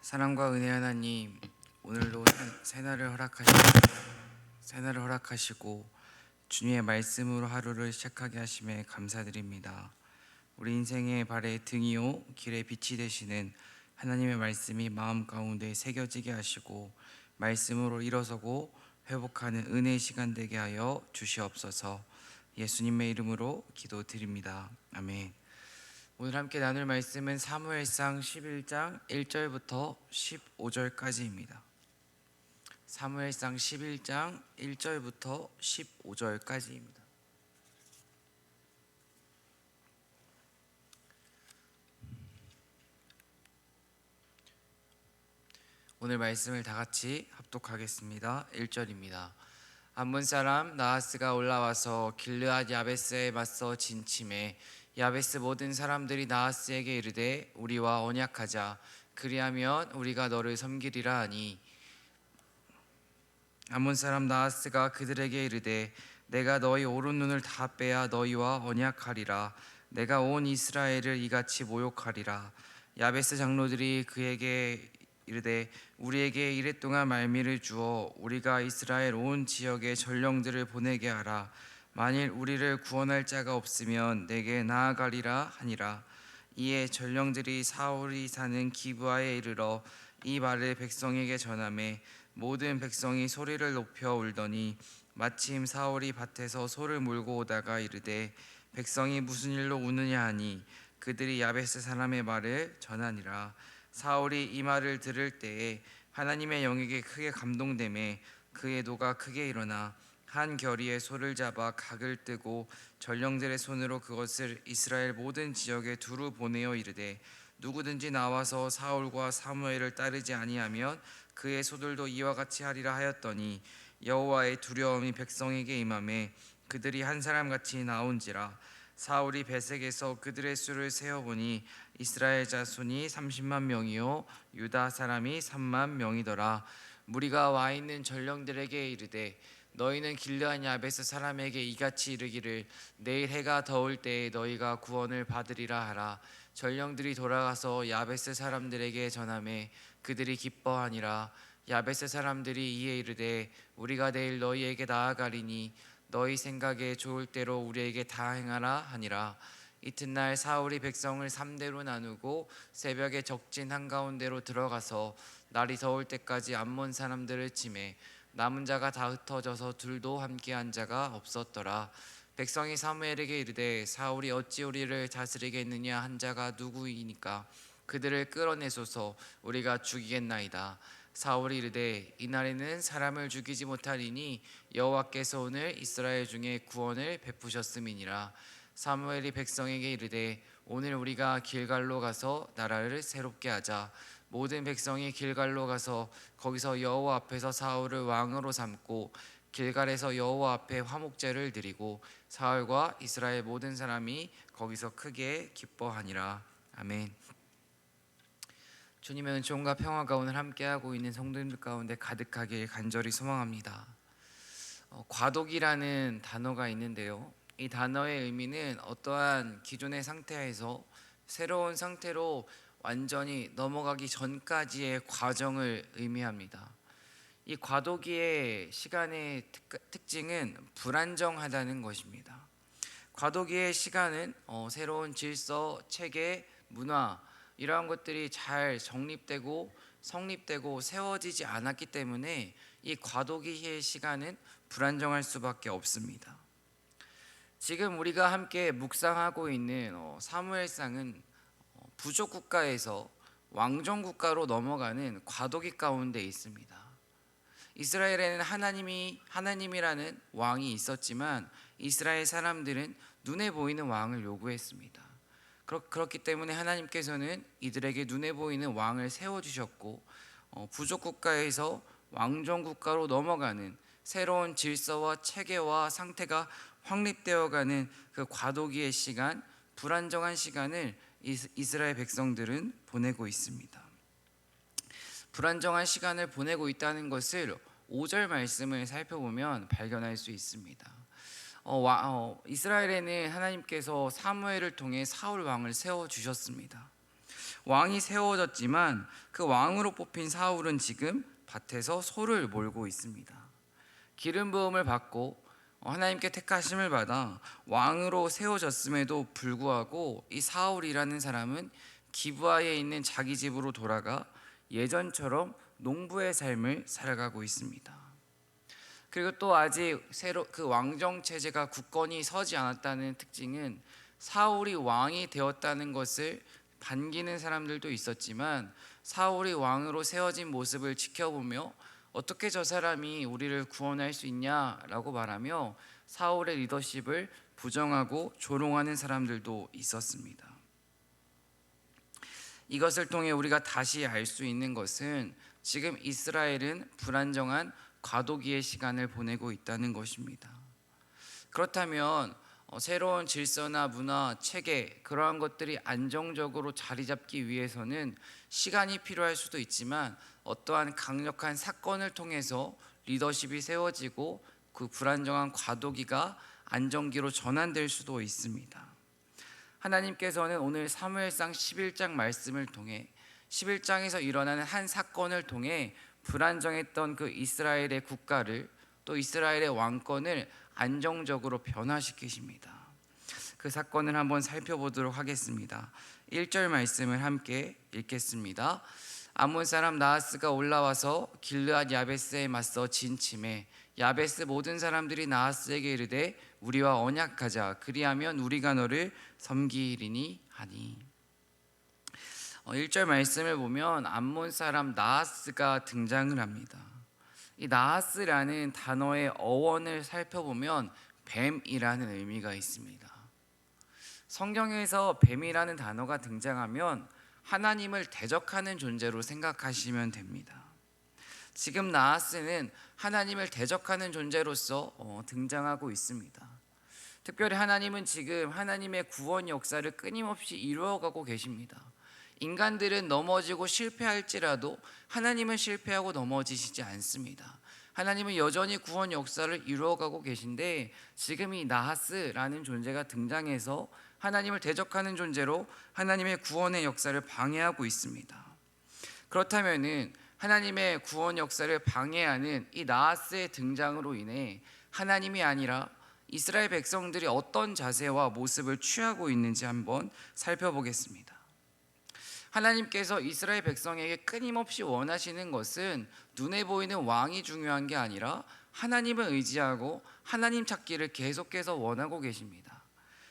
사랑과 은혜 하나님, 오늘도 새날을 허락하시고 주님의 말씀으로 하루를 시작하게 하심에 감사드립니다. 우리 인생의 발의 등이요 길의 빛이 되시는 하나님의 말씀이 마음 가운데 새겨지게 하시고 말씀으로 일어서고 회복하는 은혜의 시간 되게 하여 주시옵소서. 예수님의 이름으로 기도드립니다. 아멘. 오늘 함께 나눌 말씀은 사무엘상 11장 1절부터 15절까지입니다. 사무엘상 11장 1절부터 15절까지입니다. 오늘 말씀을 다 같이 합독하겠습니다. 1절입니다. 암몬 사람 나하스가 올라와서 길르앗 야베스에 맞서 진침해 야베스 모든 사람들이 나하스에게 이르되 우리와 언약하자, 그리하면 우리가 너를 섬기리라 하니, 암몬 사람 나하스가 그들에게 이르되 내가 너희 오른 눈을 다 빼야 너희와 언약하리라. 내가 온 이스라엘을 이같이 모욕하리라. 야베스 장로들이 그에게 이르되 우리에게 이랫동안 말미를 주어 우리가 이스라엘 온 지역에 전령들을 보내게 하라. 만일 우리를 구원할 자가 없으면 내게 나아가리라 하니라. 이에 전령들이 사울이 사는 기브아에 이르러 이 말을 백성에게 전하매 모든 백성이 소리를 높여 울더니 마침 사울이 밭에서 소를 몰고 오다가 이르되 백성이 무슨 일로 우느냐 하니 그들이 야베스 사람의 말을 전하니라. 사울이 이 말을 들을 때에 하나님의 영에게 크게 감동되매 그의 노가 크게 일어나 한 결의에 소를 잡아 각을 뜨고 전령들의 손으로 그것을 이스라엘 모든 지역에 두루 보내어 이르되 누구든지 나와서 사울과 사무엘을 따르지 아니하면 그의 소들도 이와 같이 하리라 하였더니 여호와의 두려움이 백성에게 임하매 그들이 한 사람같이 나온지라. 사울이 베색에서 그들의 수를 세어보니 이스라엘 자손이 30만 명이요 유다 사람이 3만 명이더라. 무리가 와 있는 전령들에게 이르되 너희는 길르앗 야베스 사람에게 이같이 이르기를 내일 해가 더울 때에 너희가 구원을 받으리라 하라. 전령들이 돌아가서 야베스 사람들에게 전하매 그들이 기뻐하니라. 야베스 사람들이 이에 이르되 우리가 내일 너희에게 나아가리니 너희 생각에 좋을 대로 우리에게 다 행하라 하니라. 이튿날 사울이 백성을 3대로 나누고 새벽에 적진 한가운데로 들어가서 날이 더울 때까지 암몬 사람들을 치매 남은 자가 다 흩어져서 둘도 함께한 자가 없었더라. 백성이 사무엘에게 이르되 사울이 어찌 우리를 다스리겠느냐 한 자가 누구이니까 그들을 끌어내소서, 우리가 죽이겠나이다. 사울이 이르되 이날에는 사람을 죽이지 못하리니 여호와께서 오늘 이스라엘 중에 구원을 베푸셨음이니라. 사무엘이 백성에게 이르되 오늘 우리가 길갈로 가서 나라를 새롭게 하자. 모든 백성이 길갈로 가서 거기서 여호와 앞에서 사울을 왕으로 삼고 길갈에서 여호와 앞에 화목제를 드리고 사울과 이스라엘 모든 사람이 거기서 크게 기뻐하니라. 아멘. 주님의 은총과 평화가 오늘 함께하고 있는 성도님들 가운데 가득하길 간절히 소망합니다. 과도기라는 단어가 있는데요, 이 단어의 의미는 어떠한 기존의 상태에서 새로운 상태로 완전히 넘어가기 전까지의 과정을 의미합니다. 이 과도기의 시간의 특징은 불안정하다는 것입니다. 과도기의 시간은 새로운 질서, 체계, 문화 이러한 것들이 잘 정립되고 성립되고 세워지지 않았기 때문에 이 과도기의 시간은 불안정할 수밖에 없습니다. 지금 우리가 함께 묵상하고 있는 사무엘상은 부족 국가에서 왕정 국가로 넘어가는 과도기 가운데 있습니다. 이스라엘에는 하나님이라는 왕이 있었지만 이스라엘 사람들은 눈에 보이는 왕을 요구했습니다. 그렇기 때문에 하나님께서는 이들에게 눈에 보이는 왕을 세워주셨고 부족 국가에서 왕정 국가로 넘어가는 새로운 질서와 체계와 상태가 확립되어가는 그 과도기의 시간, 불안정한 시간을 이스라엘 백성들은 보내고 있습니다. 불안정한 시간을 보내고 있다는 것을 5절 말씀을 살펴보면 발견할 수 있습니다. 이스라엘에는 하나님께서 사무엘을 통해 사울 왕을 세워주셨습니다. 왕이 세워졌지만 그 왕으로 뽑힌 사울은 지금 밭에서 소를 몰고 있습니다. 기름 부음을 받고 하나님께 택하심을 받아 왕으로 세워졌음에도 불구하고 이 사울이라는 사람은 기브아에 있는 자기 집으로 돌아가 예전처럼 농부의 삶을 살아가고 있습니다. 그리고 또 아직 새로 그 왕정 체제가 굳건히 서지 않았다는 특징은 사울이 왕이 되었다는 것을 반기는 사람들도 있었지만 사울이 왕으로 세워진 모습을 지켜보며 어떻게 저 사람이 우리를 구원할 수 있냐라고 말하며 사울의 리더십을 부정하고 조롱하는 사람들도 있었습니다. 이것을 통해 우리가 다시 알 수 있는 것은 지금 이스라엘은 불안정한 과도기의 시간을 보내고 있다는 것입니다. 그렇다면 새로운 질서나 문화, 체계 그러한 것들이 안정적으로 자리 잡기 위해서는 시간이 필요할 수도 있지만 어떠한 강력한 사건을 통해서 리더십이 세워지고 그 불안정한 과도기가 안정기로 전환될 수도 있습니다. 하나님께서는 오늘 사무엘상 11장 말씀을 통해 11장에서 일어나는 한 사건을 통해 불안정했던 그 이스라엘의 국가를 또 이스라엘의 왕권을 안정적으로 변화시키십니다. 그 사건을 한번 살펴보도록 하겠습니다. 1절 말씀을 함께 읽겠습니다. 암몬 사람 나하스가 올라와서 길르앗 야베스에 맞서 진침해 야베스 모든 사람들이 나하스에게 이르되 우리와 언약하자 그리하면 우리가 너를 섬기리니 하니. 1절 말씀을 보면 암몬 사람 나하스가 등장을 합니다. 이 나하스라는 단어의 어원을 살펴보면 뱀이라는 의미가 있습니다. 성경에서 뱀이라는 단어가 등장하면 하나님을 대적하는 존재로 생각하시면 됩니다. 지금 나하스는 하나님을 대적하는 존재로서 등장하고 있습니다. 특별히 하나님은 지금 하나님의 구원 역사를 끊임없이 이루어가고 계십니다. 인간들은 넘어지고 실패할지라도 하나님은 실패하고 넘어지시지 않습니다. 하나님은 여전히 구원 역사를 이루어가고 계신데 지금 이 나하스라는 존재가 등장해서 하나님을 대적하는 존재로 하나님의 구원의 역사를 방해하고 있습니다. 그렇다면은 하나님의 구원 역사를 방해하는 이 나하스의 등장으로 인해 하나님이 아니라 이스라엘 백성들이 어떤 자세와 모습을 취하고 있는지 한번 살펴보겠습니다. 하나님께서 이스라엘 백성에게 끊임없이 원하시는 것은 눈에 보이는 왕이 중요한 게 아니라 하나님을 의지하고 하나님 찾기를 계속해서 원하고 계십니다.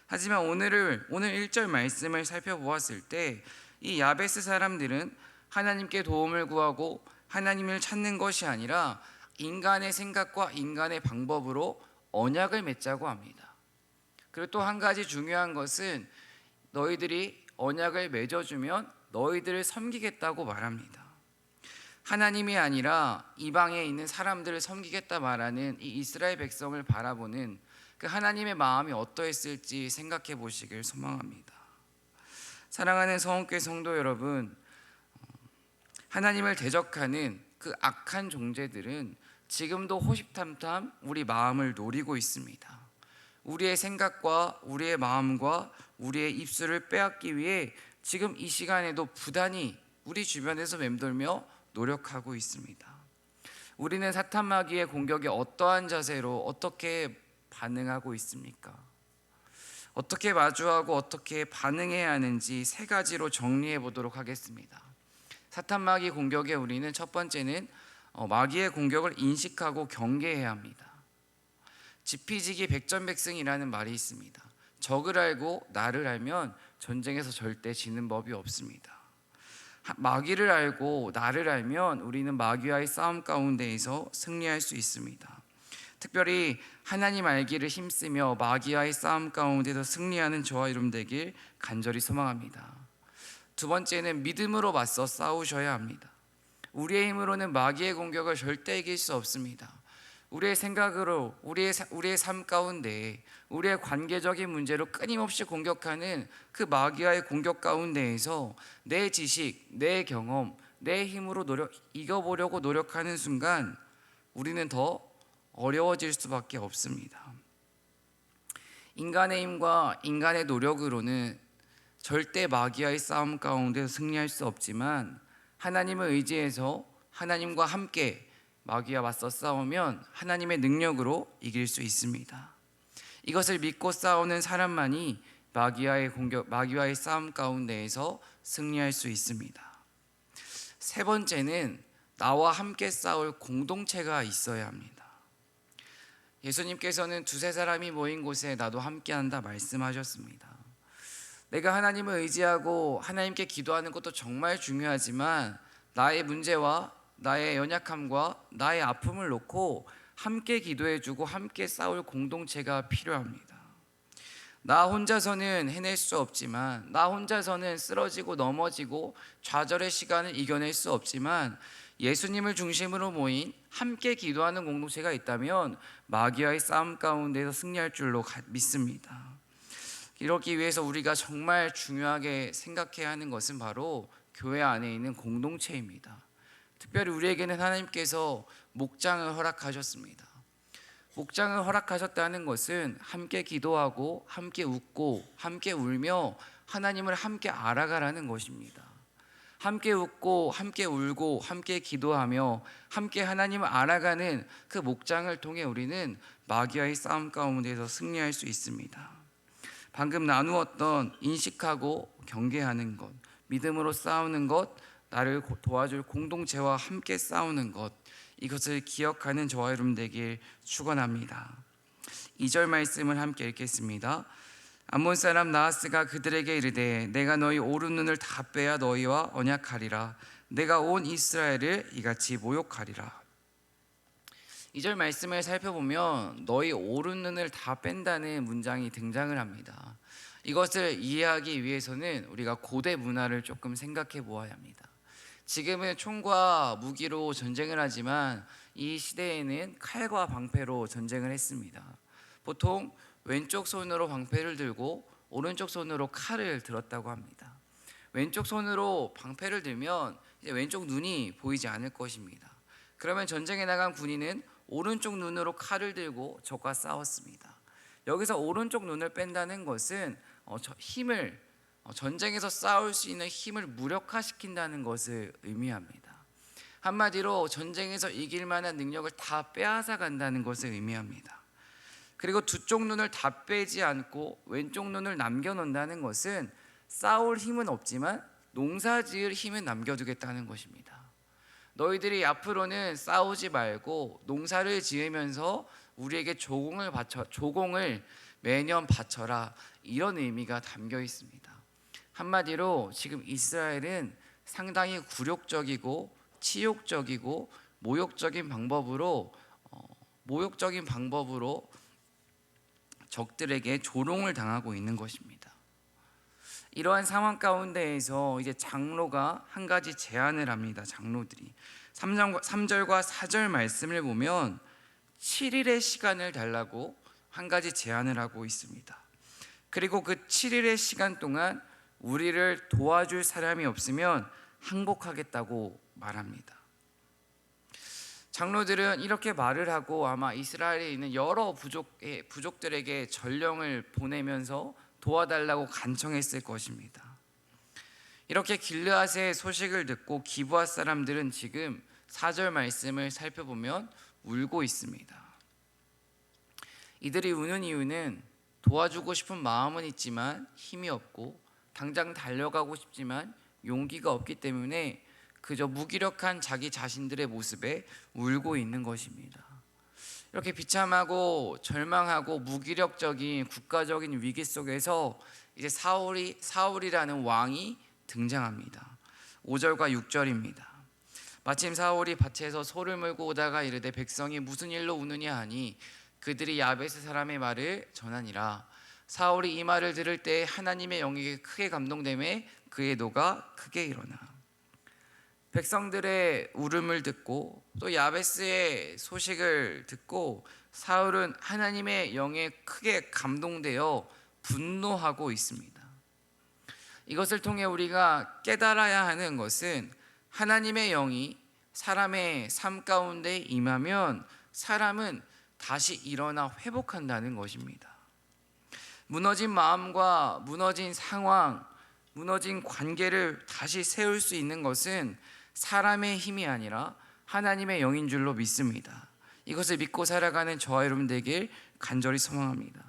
하지만 오늘 1절 말씀을 살펴보았을 때 이 야베스 사람들은 하나님께 도움을 구하고 하나님을 찾는 것이 아니라 인간의 생각과 인간의 방법으로 언약을 맺자고 합니다. 그리고 또 한 가지 중요한 것은 너희들이 언약을 맺어주면 너희들을 섬기겠다고 말합니다. 하나님이 아니라 이방에 있는 사람들을 섬기겠다 말하는 이 이스라엘 백성을 바라보는 그 하나님의 마음이 어떠했을지 생각해 보시길 소망합니다. 사랑하는 성원교회 성도 여러분, 하나님을 대적하는 그 악한 존재들은 지금도 호시탐탐 우리 마음을 노리고 있습니다. 우리의 생각과 우리의 마음과 우리의 입술을 빼앗기 위해 지금 이 시간에도 부단히 우리 주변에서 맴돌며 노력하고 있습니다. 우리는 사탄 마귀의 공격에 어떠한 자세로 어떻게 반응하고 있습니까? 어떻게 마주하고 어떻게 반응해야 하는지 세 가지로 정리해 보도록 하겠습니다. 사탄 마귀 공격에 우리는 첫 번째는 마귀의 공격을 인식하고 경계해야 합니다. 지피지기 백전백승이라는 말이 있습니다. 적을 알고 나를 알면 전쟁에서 절대 지는 법이 없습니다. 마귀를 알고 나를 알면 우리는 마귀와의 싸움 가운데에서 승리할 수 있습니다. 특별히 하나님 알기를 힘쓰며 마귀와의 싸움 가운데서 승리하는 저와 여러분 되길 간절히 소망합니다. 두 번째는 믿음으로 맞서 싸우셔야 합니다. 우리의 힘으로는 마귀의 공격을 절대 이길 수 없습니다. 우리의 생각으로 우리의 삶 가운데 우리의 관계적인 문제로 끊임없이 공격하는 그 마귀와의 공격 가운데에서 내 지식, 내 경험, 내 힘으로 이겨보려고 노력하는 순간 우리는 더 어려워질 수밖에 없습니다. 인간의 힘과 인간의 노력으로는 절대 마귀와의 싸움 가운데서 승리할 수 없지만 하나님을 의지해서 하나님과 함께 마귀와 맞서 싸우면 하나님의 능력으로 이길 수 있습니다. 이것을 믿고 싸우는 사람만이 마귀와의 싸움 가운데에서 승리할 수 있습니다. 세 번째는 나와 함께 싸울 공동체가 있어야 합니다. 예수님께서는 두세 사람이 모인 곳에 나도 함께한다 말씀하셨습니다. 내가 하나님을 의지하고 하나님께 기도하는 것도 정말 중요하지만 나의 문제와 나의 연약함과 나의 아픔을 놓고 함께 기도해주고 함께 싸울 공동체가 필요합니다. 나 혼자서는 해낼 수 없지만, 나 혼자서는 쓰러지고 넘어지고 좌절의 시간을 이겨낼 수 없지만 예수님을 중심으로 모인 함께 기도하는 공동체가 있다면 마귀와의 싸움 가운데서 승리할 줄로 믿습니다. 이러기 위해서 우리가 정말 중요하게 생각해야 하는 것은 바로 교회 안에 있는 공동체입니다. 특별히 우리에게는 하나님께서 목장을 허락하셨습니다. 목장을 허락하셨다는 것은 함께 기도하고 함께 웃고 함께 울며 하나님을 함께 알아가라는 것입니다. 함께 웃고 함께 울고 함께 기도하며 함께 하나님을 알아가는 그 목장을 통해 우리는 마귀와의 싸움 가운데서 승리할 수 있습니다. 방금 나누었던 인식하고 경계하는 것, 믿음으로 싸우는 것, 나를 도와줄 공동체와 함께 싸우는 것, 이것을 기억하는 저와 여러분 되길 축원합니다. 2절 말씀을 함께 읽겠습니다. 암몬 사람 나하스가 그들에게 이르되 내가 너희 오른 눈을 다 빼야 너희와 언약하리라. 내가 온 이스라엘을 이같이 모욕하리라. 2절 말씀을 살펴보면 너희 오른 눈을 다 뺀다는 문장이 등장을 합니다. 이것을 이해하기 위해서는 우리가 고대 문화를 조금 생각해 보아야 합니다. 지금은 총과 무기로 전쟁을 하지만 이 시대에는 칼과 방패로 전쟁을 했습니다. 보통 왼쪽 손으로 방패를 들고 오른쪽 손으로 칼을 들었다고 합니다. 왼쪽 손으로 방패를 들면 이제 왼쪽 눈이 보이지 않을 것입니다. 그러면 전쟁에 나간 군인은 오른쪽 눈으로 칼을 들고 적과 싸웠습니다. 여기서 오른쪽 눈을 뺀다는 것은 전쟁에서 싸울 수 있는 힘을 무력화시킨다는 것을 의미합니다. 한마디로 전쟁에서 이길 만한 능력을 다 빼앗아 간다는 것을 의미합니다. 그리고 두 쪽 눈을 다 빼지 않고 왼쪽 눈을 남겨놓는다는 것은 싸울 힘은 없지만 농사지을 힘은 남겨두겠다는 것입니다. 너희들이 앞으로는 싸우지 말고 농사를 지으면서 우리에게 조공을 매년 바쳐라, 이런 의미가 담겨 있습니다. 한마디로 지금 이스라엘은 상당히 굴욕적이고 치욕적이고 모욕적인 방법으로 적들에게 조롱을 당하고 있는 것입니다. 이러한 상황 가운데에서 이제 장로가 한 가지 제안을 합니다. 장로들이 3절과 4절 말씀을 보면 7일의 시간을 달라고 한 가지 제안을 하고 있습니다. 그리고 그 7일의 시간 동안 우리를 도와줄 사람이 없으면 항복하겠다고 말합니다. 장로들은 이렇게 말을 하고 아마 이스라엘에 있는 여러 부족들에게 전령을 보내면서 도와달라고 간청했을 것입니다. 이렇게 길르앗의 소식을 듣고 기브앗 사람들은 지금 4절 말씀을 살펴보면 울고 있습니다. 이들이 우는 이유는 도와주고 싶은 마음은 있지만 힘이 없고 당장 달려가고 싶지만 용기가 없기 때문에 그저 무기력한 자기 자신들의 모습에 울고 있는 것입니다. 이렇게 비참하고 절망하고 무기력적인 국가적인 위기 속에서 이제 사울이라는 왕이 등장합니다. 5절과 6절입니다. 마침 사울이 밭에서 소를 물고 오다가 이르되 백성이 무슨 일로 우느냐 하니 그들이 야베스 사람의 말을 전하니라. 사울이 이 말을 들을 때 하나님의 영에게 크게 감동되매 그의 노가 크게 일어나. 백성들의 울음을 듣고 또 야베스의 소식을 듣고 사울은 하나님의 영에 크게 감동되어 분노하고 있습니다. 이것을 통해 우리가 깨달아야 하는 것은 하나님의 영이 사람의 삶 가운데 임하면 사람은 다시 일어나 회복한다는 것입니다. 무너진 마음과 무너진 상황, 무너진 관계를 다시 세울 수 있는 것은 사람의 힘이 아니라 하나님의 영인 줄로 믿습니다. 이것을 믿고 살아가는 저와 여러분 되길 간절히 소망합니다.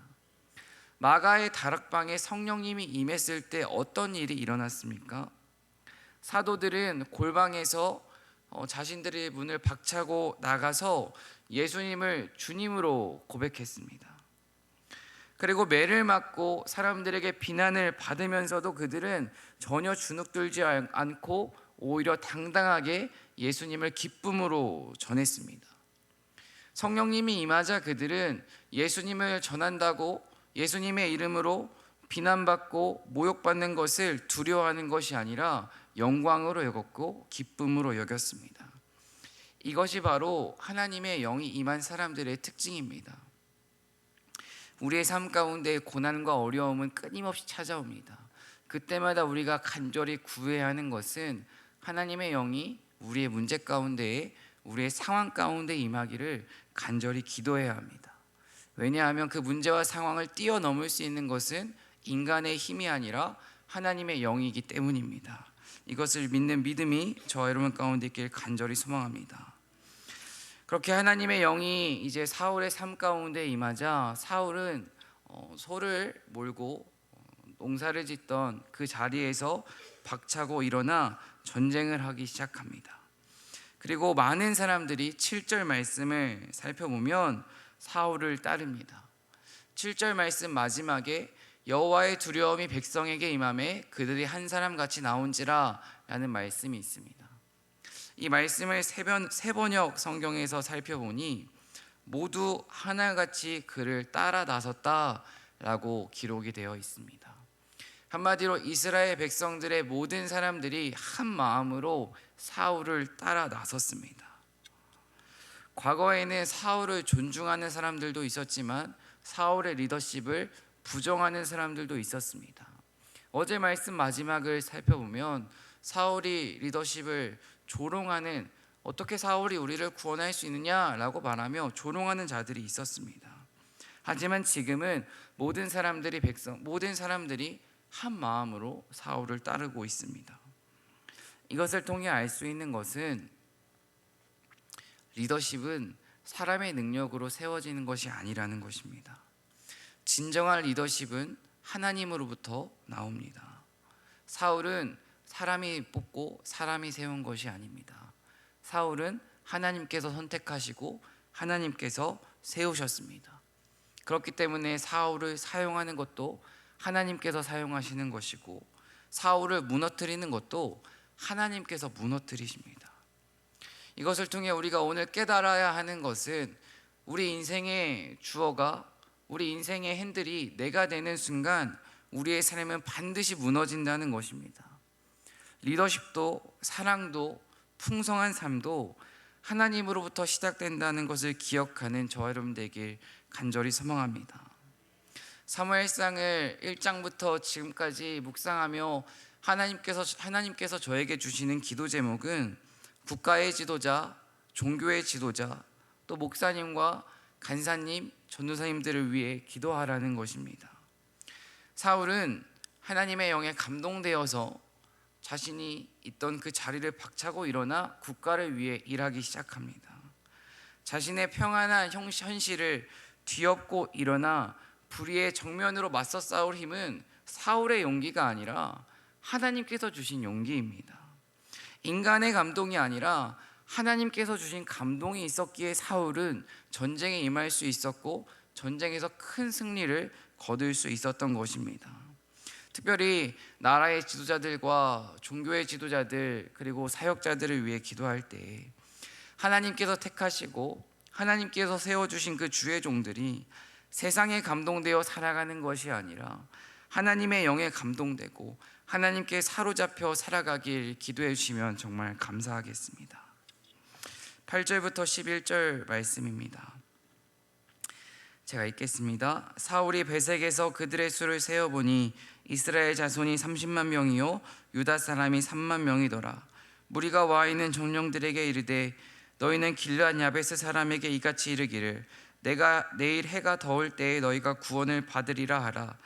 마가의 다락방에 성령님이 임했을 때 어떤 일이 일어났습니까? 사도들은 골방에서 자신들의 문을 박차고 나가서 예수님을 주님으로 고백했습니다. 그리고 매를 맞고 사람들에게 비난을 받으면서도 그들은 전혀 주눅들지 않고 오히려 당당하게 예수님을 기쁨으로 전했습니다. 성령님이 임하자 그들은 예수님을 전한다고 예수님의 이름으로 비난받고 모욕받는 것을 두려워하는 것이 아니라 영광으로 여겼고 기쁨으로 여겼습니다. 이것이 바로 하나님의 영이 임한 사람들의 특징입니다. 우리의 삶 가운데 고난과 어려움은 끊임없이 찾아옵니다. 그때마다 우리가 간절히 구해야 하는 것은 하나님의 영이 우리의 문제 가운데에 우리의 상황 가운데 임하기를 간절히 기도해야 합니다. 왜냐하면 그 문제와 상황을 뛰어넘을 수 있는 것은 인간의 힘이 아니라 하나님의 영이기 때문입니다. 이것을 믿는 믿음이 저와 여러분 가운데 있길 간절히 소망합니다. 그렇게 하나님의 영이 이제 사울의 삶 가운데 임하자 사울은 소를 몰고 농사를 짓던 그 자리에서 박차고 일어나 전쟁을 하기 시작합니다. 그리고 많은 사람들이 7절 말씀을 살펴보면 사울을 따릅니다. 7절 말씀 마지막에 여호와의 두려움이 백성에게 임하매 그들이 한 사람 같이 나온지라 라는 말씀이 있습니다. 이 말씀을 세 번역 성경에서 살펴보니 모두 하나같이 그를 따라 나섰다라고 기록이 되어 있습니다. 한마디로 이스라엘 백성들의 모든 사람들이 한 마음으로 사울을 따라 나섰습니다. 과거에는 사울을 존중하는 사람들도 있었지만 사울의 리더십을 부정하는 사람들도 있었습니다. 어제 말씀 마지막을 살펴보면 사울이 리더십을 조롱하는, 어떻게 사울이 우리를 구원할 수 있느냐라고 말하며 조롱하는 자들이 있었습니다. 하지만 지금은 모든 사람들이 한 마음으로 사울을 따르고 있습니다. 이것을 통해 알 수 있는 것은 리더십은 사람의 능력으로 세워지는 것이 아니라는 것입니다. 진정한 리더십은 하나님으로부터 나옵니다. 사울은 사람이 뽑고 사람이 세운 것이 아닙니다. 사울은 하나님께서 선택하시고 하나님께서 세우셨습니다. 그렇기 때문에 사울을 사용하는 것도 하나님께서 사용하시는 것이고 사울을 무너뜨리는 것도 하나님께서 무너뜨리십니다. 이것을 통해 우리가 오늘 깨달아야 하는 것은 우리 인생의 주어가, 우리 인생의 핸들이 내가 되는 순간 우리의 삶은 반드시 무너진다는 것입니다. 리더십도 사랑도 풍성한 삶도 하나님으로부터 시작된다는 것을 기억하는 저와 여러분 되길 간절히 소망합니다. 사무엘상을 1장부터 지금까지 묵상하며 하나님께서 저에게 주시는 기도 제목은 국가의 지도자, 종교의 지도자, 또 목사님과 간사님, 전도사님들을 위해 기도하라는 것입니다. 사울은 하나님의 영에 감동되어서 자신이 있던 그 자리를 박차고 일어나 국가를 위해 일하기 시작합니다. 자신의 평안한 현실을 뒤엎고 일어나 불의의 정면으로 맞서 싸울 힘은 사울의 용기가 아니라 하나님께서 주신 용기입니다. 인간의 감동이 아니라 하나님께서 주신 감동이 있었기에 사울은 전쟁에 임할 수 있었고 전쟁에서 큰 승리를 거둘 수 있었던 것입니다. 특별히 나라의 지도자들과 종교의 지도자들 그리고 사역자들을 위해 기도할 때 하나님께서 택하시고 하나님께서 세워주신 그 주의 종들이 세상에 감동되어 살아가는 것이 아니라 하나님의 영에 감동되고 하나님께 사로잡혀 살아가길 기도해 주시면 정말 감사하겠습니다. 8절부터 11절 말씀입니다. 제가 읽겠습니다. 사울이 베색에서 그들의 수를 세어보니 이스라엘 자손이 30만 명이요 유다 사람이 3만 명이더라. 무리가 와 있는 정령들에게 이르되 너희는 길르앗 야베스 사람에게 이같이 이르기를 내가 내일 해가 더울 때에 너희가 구원을 받으리라 하라.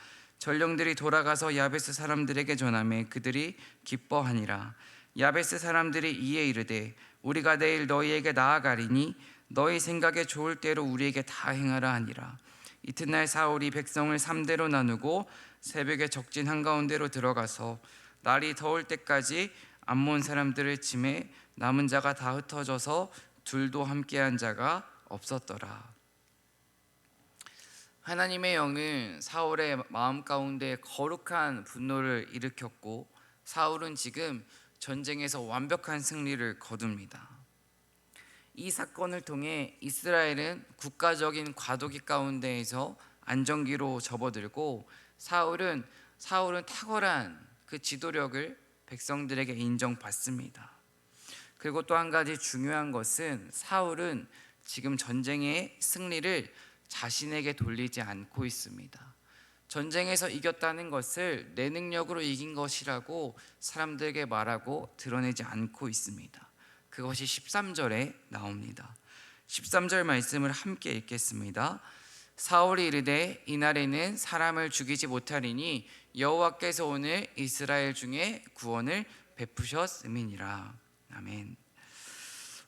전령들이 돌아가서 야베스 사람들에게 전하매 그들이 기뻐하니라. 야베스 사람들이 이에 이르되 우리가 내일 너희에게 나아가리니 너희 생각에 좋을 대로 우리에게 다 행하라 하니라. 이튿날 사울이 백성을 3대로 나누고 새벽에 적진 한가운데로 들어가서 날이 더울 때까지 암몬 사람들을 치매 남은 자가 다 흩어져서 둘도 함께한 자가 없었더라. 하나님의 영은 사울의 마음 가운데 거룩한 분노를 일으켰고 사울은 지금 전쟁에서 완벽한 승리를 거둡니다. 이 사건을 통해 이스라엘은 국가적인 과도기 가운데에서 안정기로 접어들고 사울은 탁월한 그 지도력을 백성들에게 인정받습니다. 그리고 또 한 가지 중요한 것은 사울은 지금 전쟁의 승리를 자신에게 돌리지 않고 있습니다. 전쟁에서 이겼다는 것을 내 능력으로 이긴 것이라고 사람들에게 말하고 드러내지 않고 있습니다. 그것이 13절에 나옵니다. 13절 말씀을 함께 읽겠습니다. 사울이 이르되 이날에는 사람을 죽이지 못하리니 여호와께서 오늘 이스라엘 중에 구원을 베푸셨음이니라. 아멘.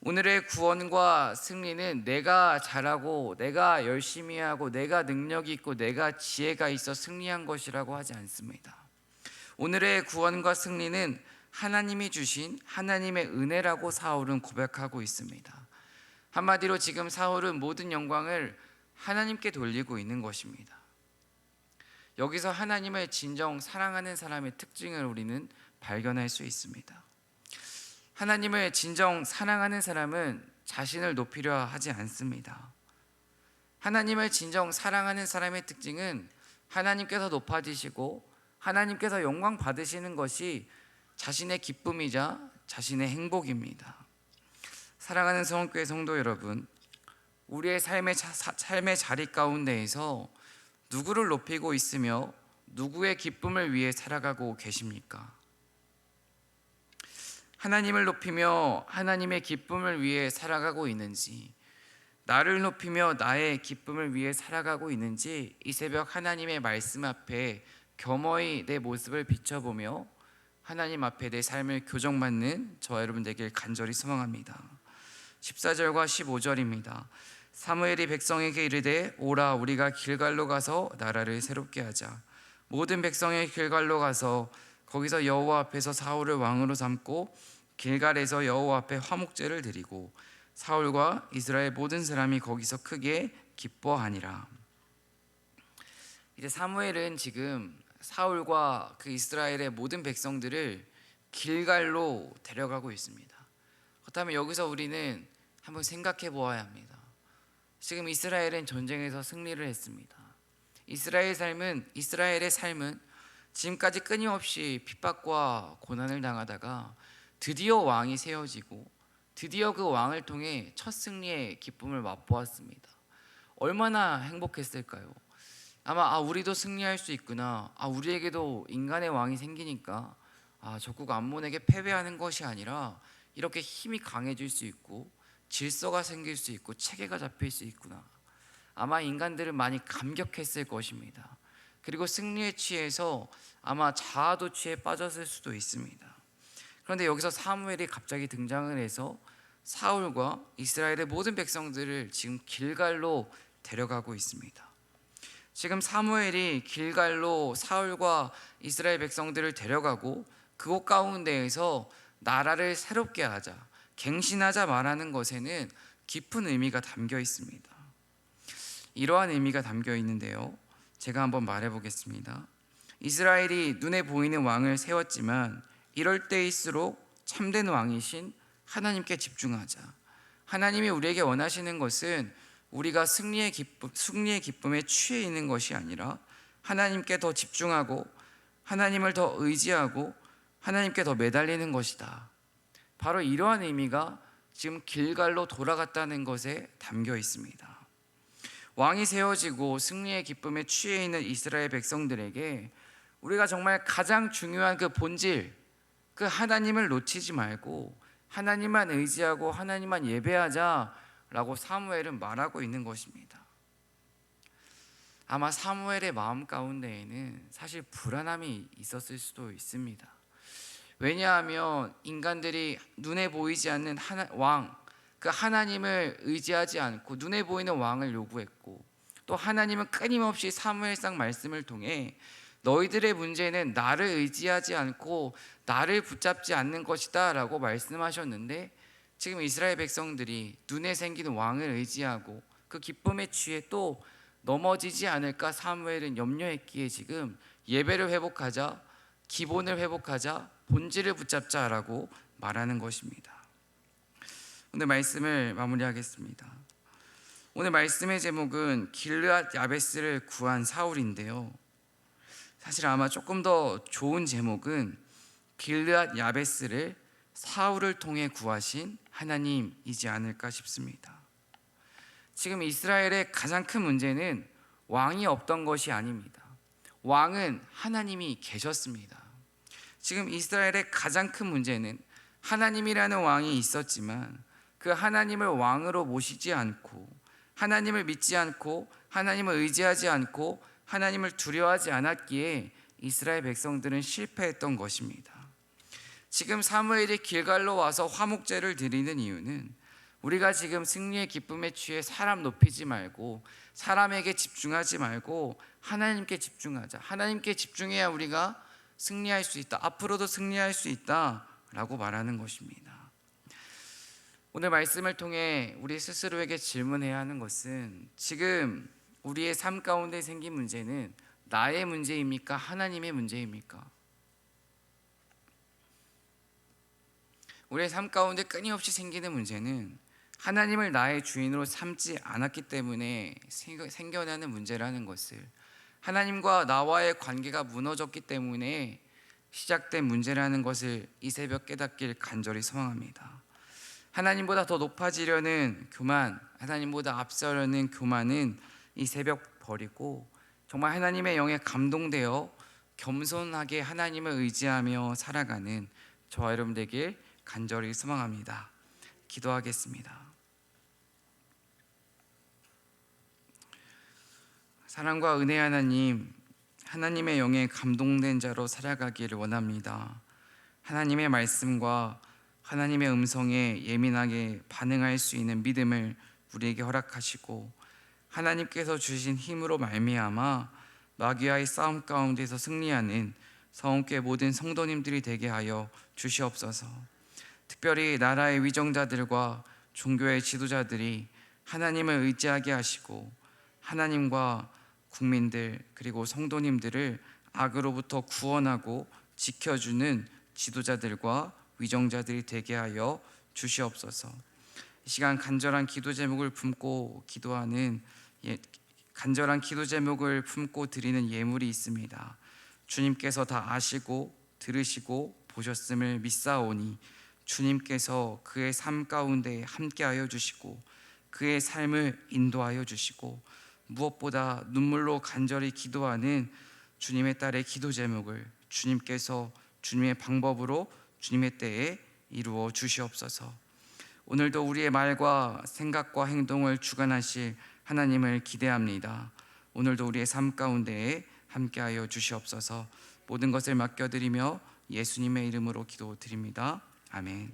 오늘의 구원과 승리는 내가 잘하고 내가 열심히 하고 내가 능력이 있고 내가 지혜가 있어 승리한 것이라고 하지 않습니다. 오늘의 구원과 승리는 하나님이 주신 하나님의 은혜라고 사울은 고백하고 있습니다. 한마디로 지금 사울은 모든 영광을 하나님께 돌리고 있는 것입니다. 여기서 하나님을 진정 사랑하는 사람의 특징을 우리는 발견할 수 있습니다. 하나님을 진정 사랑하는 사람은 자신을 높이려 하지 않습니다. 하나님을 진정 사랑하는 사람의 특징은 하나님께서 높아지시고 하나님께서 영광 받으시는 것이 자신의 기쁨이자 자신의 행복입니다. 사랑하는 성원교회 성도 여러분, 우리의 삶의 자리 가운데에서 누구를 높이고 있으며 누구의 기쁨을 위해 살아가고 계십니까? 하나님을 높이며 하나님의 기쁨을 위해 살아가고 있는지, 나를 높이며 나의 기쁨을 위해 살아가고 있는지 이 새벽 하나님의 말씀 앞에 겸허히 내 모습을 비춰보며 하나님 앞에 내 삶을 교정받는 저와 여러분 되길 간절히 소망합니다. 14절과 15절입니다. 사무엘이 백성에게 이르되 오라 우리가 길갈로 가서 나라를 새롭게 하자. 모든 백성의 길갈로 가서 거기서 여호와 앞에서 사울을 왕으로 삼고 길갈에서 여호와 앞에 화목제를 드리고 사울과 이스라엘 모든 사람이 거기서 크게 기뻐하니라. 이제 사무엘은 지금 사울과 그 이스라엘의 모든 백성들을 길갈로 데려가고 있습니다. 그렇다면 여기서 우리는 한번 생각해 보아야 합니다. 지금 이스라엘은 전쟁에서 승리를 했습니다. 이스라엘의 삶은 지금까지 끊임없이 핍박과 고난을 당하다가 드디어 왕이 세워지고 드디어 그 왕을 통해 첫 승리의 기쁨을 맛보았습니다. 얼마나 행복했을까요? 아마 우리도 승리할 수 있구나, 우리에게도 인간의 왕이 생기니까 적국 암몬에게 패배하는 것이 아니라 이렇게 힘이 강해질 수 있고 질서가 생길 수 있고 체계가 잡힐 수 있구나. 아마 인간들은 많이 감격했을 것입니다. 그리고 승리에 취해서 아마 자아도 취해 빠졌을 수도 있습니다. 그런데 여기서 사무엘이 갑자기 등장을 해서 사울과 이스라엘의 모든 백성들을 지금 길갈로 데려가고 있습니다. 지금 사무엘이 길갈로 사울과 이스라엘 백성들을 데려가고 그곳 가운데에서 나라를 새롭게 하자, 갱신하자 말하는 것에는 깊은 의미가 담겨 있습니다. 이러한 의미가 담겨 있는데요, 제가 한번 말해 보겠습니다. 이스라엘이 눈에 보이는 왕을 세웠지만 이럴 때일수록 참된 왕이신 하나님께 집중하자. 하나님이 우리에게 원하시는 것은 우리가 승리의 기쁨에 취해 있는 것이 아니라 하나님께 더 집중하고 하나님을 더 의지하고 하나님께 더 매달리는 것이다. 바로 이러한 의미가 지금 길갈로 돌아갔다는 것에 담겨 있습니다. 왕이 세워지고 승리의 기쁨에 취해 있는 이스라엘 백성들에게 우리가 정말 가장 중요한 그 본질, 그 하나님을 놓치지 말고 하나님만 의지하고 하나님만 예배하자라고 사무엘은 말하고 있는 것입니다. 아마 사무엘의 마음 가운데에는 사실 불안함이 있었을 수도 있습니다. 왜냐하면 인간들이 눈에 보이지 않는 그 하나님을 의지하지 않고 눈에 보이는 왕을 요구했고, 또 하나님은 끊임없이 사무엘상 말씀을 통해 너희들의 문제는 나를 의지하지 않고 나를 붙잡지 않는 것이다 라고 말씀하셨는데, 지금 이스라엘 백성들이 눈에 생기는 왕을 의지하고 그 기쁨에 취해 또 넘어지지 않을까 사무엘은 염려했기에 지금 예배를 회복하자, 기본을 회복하자, 본질을 붙잡자라고 말하는 것입니다. 오늘 말씀을 마무리하겠습니다. 오늘 말씀의 제목은 길르앗 야베스를 구한 사울인데요, 사실 아마 조금 더 좋은 제목은 길르앗 야베스를 사울을 통해 구하신 하나님이지 않을까 싶습니다. 지금 이스라엘의 가장 큰 문제는 왕이 없던 것이 아닙니다. 왕은 하나님이 계셨습니다. 지금 이스라엘의 가장 큰 문제는 하나님이라는 왕이 있었지만 그 하나님을 왕으로 모시지 않고, 하나님을 믿지 않고, 하나님을 의지하지 않고, 하나님을 두려워하지 않았기에 이스라엘 백성들은 실패했던 것입니다. 지금 사무엘이 길갈로 와서 화목제를 드리는 이유는 우리가 지금 승리의 기쁨에 취해 사람 높이지 말고, 사람에게 집중하지 말고 하나님께 집중하자, 하나님께 집중해야 우리가 승리할 수 있다, 앞으로도 승리할 수 있다 라고 말하는 것입니다. 오늘 말씀을 통해 우리 스스로에게 질문해야 하는 것은, 지금 우리의 삶 가운데 생긴 문제는 나의 문제입니까? 하나님의 문제입니까? 우리의 삶 가운데 끊임없이 생기는 문제는 하나님을 나의 주인으로 삼지 않았기 때문에 생겨나는 문제라는 것을, 하나님과 나와의 관계가 무너졌기 때문에 시작된 문제라는 것을 이 새벽 깨닫길 간절히 소망합니다. 하나님보다 더 높아지려는 교만, 하나님보다 앞서려는 교만은 이 새벽 버리고 정말 하나님의 영에 감동되어 겸손하게 하나님을 의지하며 살아가는 저와 여러분 되길 간절히 소망합니다. 기도하겠습니다. 사랑과 은혜 하나님, 하나님의 영에 감동된 자로 살아가기를 원합니다. 하나님의 말씀과 하나님의 음성에 예민하게 반응할 수 있는 믿음을 우리에게 허락하시고, 하나님께서 주신 힘으로 말미암아 마귀와의 싸움 가운데서 승리하는 성원교회 모든 성도님들이 되게 하여 주시옵소서. 특별히 나라의 위정자들과 종교의 지도자들이 하나님을 의지하게 하시고, 하나님과 국민들 그리고 성도님들을 악으로부터 구원하고 지켜주는 지도자들과 위정자들이 되게 하여 주시옵소서. 이 시간 간절한 기도 제목을 품고 드리는 예물이 있습니다. 주님께서 다 아시고 들으시고 보셨음을 믿사오니 주님께서 그의 삶 가운데 함께하여 주시고 그의 삶을 인도하여 주시고, 무엇보다 눈물로 간절히 기도하는 주님의 딸의 기도 제목을 주님께서 주님의 방법으로 주님의 때에 이루어 주시옵소서. 오늘도 우리의 말과 생각과 행동을 주관하실 하나님을 기대합니다. 오늘도 우리의 삶 가운데에 함께하여 주시옵소서. 모든 것을 맡겨드리며 예수님의 이름으로 기도드립니다. 아멘.